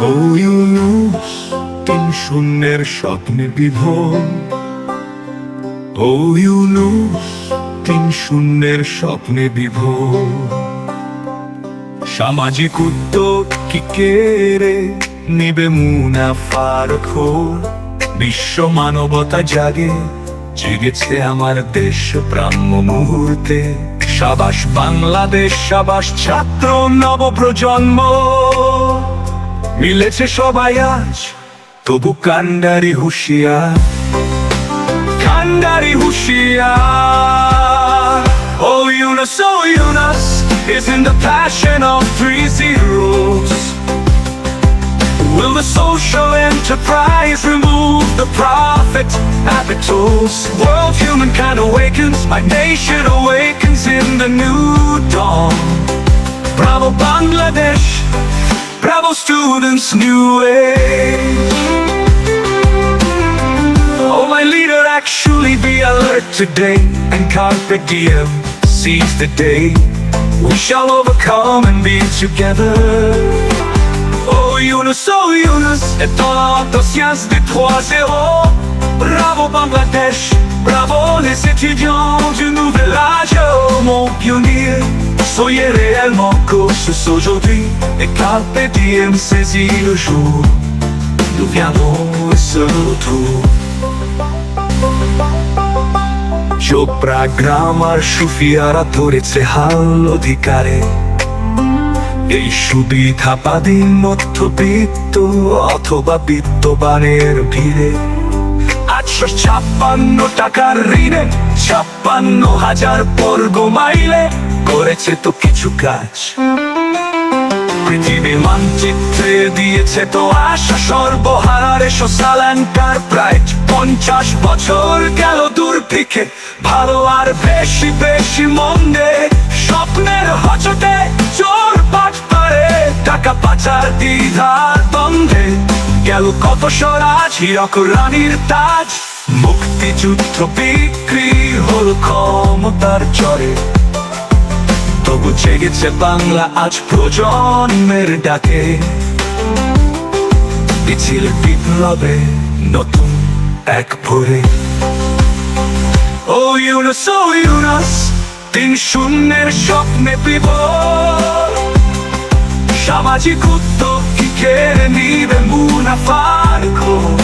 ও ইউনুস, ৩-০ স্বপ্নে বিভোর। ও ইউনুস, ৩-০ স্বপ্নে বিভোর। সামাজিক উদ্যোগ কি কেড়ে নিবে মুনাফার খোর। বিশ্ব মানবতা জাগে, জেগেছে আমার দেশ ব্রাহ্ম মুহূর্তে। সাবাস বাংলাদেশ, সাবাস ছাত্র নব প্রজন্ম। মিলেছে সবাই আজ, তবু কান্ডারি হুঁশিয়ার, কান্ডারি হুঁশিয়ার। Oh Yunus is in the passion of 3 zeros. Will the social enterprise remove the profit capitals? World humankind awakens, my nation awakens in the new dawn. Bravo Bangladesh, bravo students, new age. Oh my leader, actually be alert today, and carpe diem, seize the day. We shall overcome and be together. Oh Yunus, et dans l'enthousiasme des 3-0. Bravo Bangladesh, bravo les étudiants du nouvel âge. Oh mon pionnier, soyez réellement cautieux aujourd'hui, et carpe diem, saisis le jour. Nous viendrons et ce retour. Chopra গ্রাম আর সুফিয়ারা ধরেছে হাল অধিকারে। এই সুবিধাবাদী মধ্যবিত্ত অথবা বিত্তবানের ভিড়ে ৮৫৬ টাকার ঋণে ৫৬,০০০ বর্গ মাইলে করেছে তো কিছু কাজ। পৃথিবীর মানচিত্রে দিয়েছে তো আশা সর্বহারে সোশ্যাল এন্টারপ্রাইজ। ৫০ বছর গেল দুর্ভিক্ষে, ভালো আর বেশি বেশি মন্দে। স্বপ্নের হচটে চোর পাট পারে, টাকা পাচার দ্বিধার দ্বন্দ্বে। গেল কত স্বরাজ, হীরক রানীর তাজ। মুক্তিযুদ্ধ বিক্রি হল ক্ষমতার চরে। তবু জেগেছে বাংলা আজ প্রজন্মের ডাকে। মিছিল বিপ্লবে নতুন এক ভোরে। ও ইউনুস, ৩-০ স্বপ্নে বিভোর। সামাজিক উদ্যোগ কি কেড়ে নিবে মুনাফার খোর।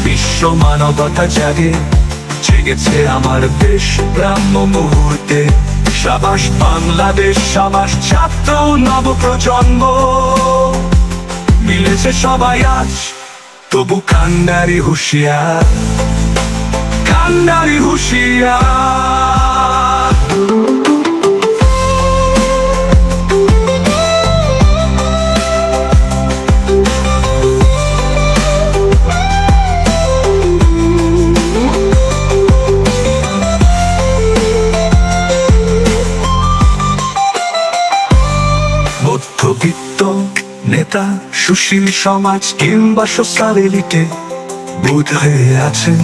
বিশ্ব মানবতা জাগে, জেগেছে আমার দেশ ব্রাহ্ম মুহূর্তে। সাবাস বাংলাদেশ, সাবাস ছাত্র নব প্রজন্ম। মিলেছে সবাই আজ, তবু কান্ডারি হুঁশিয়ার, কান্ডারি হুঁশিয়ার। মধ্যবিত্ত নেতা, সুশীল সমাজ কিংবা সোশ্যাল এলিটে বোধ হয়ে আছেন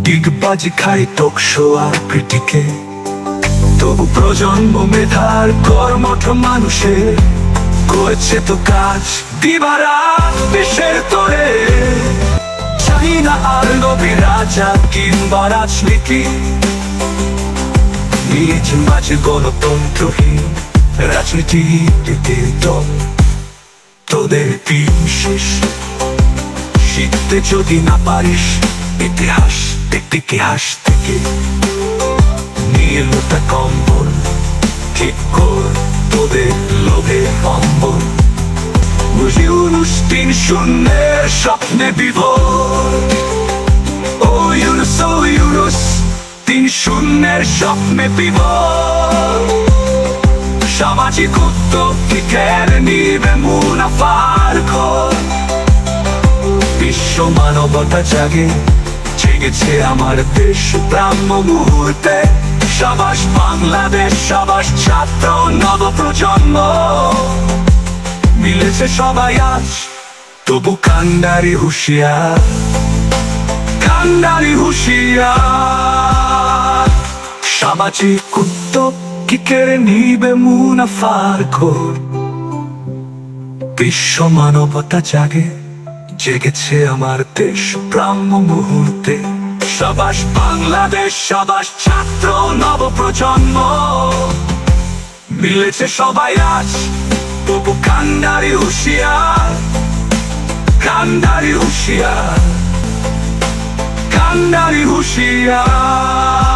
ডিগবাজি খাই টকশো আর ক্রিটিকে। তবু প্রজন্ম মেধার কর্মঠ মানুষে করেছে তো কাজ দিবারাত দেশের তোরে। চাই না আর নবী রাজা কিংবা রাজনীতি, নিজ মাঝে গণতন্ত্রহীন রাজনীতির দল। তোদের দিন শেষ, শিখতে যদি না পারিস ইতিহাস, ইতিহাস থেকে নীলতা কম্বল। ঠিক কর তোদের লোভে অম্বল। ইউনুস, ৩-০ স্বপ্নে বিভোর। ও ইউনুস, ৩-০ স্বপ্নে বিভোর। সামাজিক উদ্যোগ কি কেড়ে নিবে মুনাফার খোর। বিশ্ব মানবতা জাগে, জেগেছে আমার দেশ ব্রাহ্ম মুহূর্তে। সাবাস বাংলাদেশ, সাবাস ছাত্র নব প্রজন্ম। মিলেছে সবাই আজ, তবু কান্ডারি হুঁশিয়ার, কান্ডারি হুঁশিয়ার। সামাজিক উদ্যোগ কি কেড়ে নিবে মুনাফার খোর। বিশ্ব মানবতা জাগে, জেগেছে আমার দেশ ব্রাহ্ম মুহূর্তে। সাবাস বাংলাদেশ, সাবাস ছাত্র নবপ্রজন্ম, মিলেছে সবাই আজ, তবু কান্ডারি হুঁশিয়ার, কান্ডারি হুঁশিয়ার, কান্ডারি হুঁশিয়ার।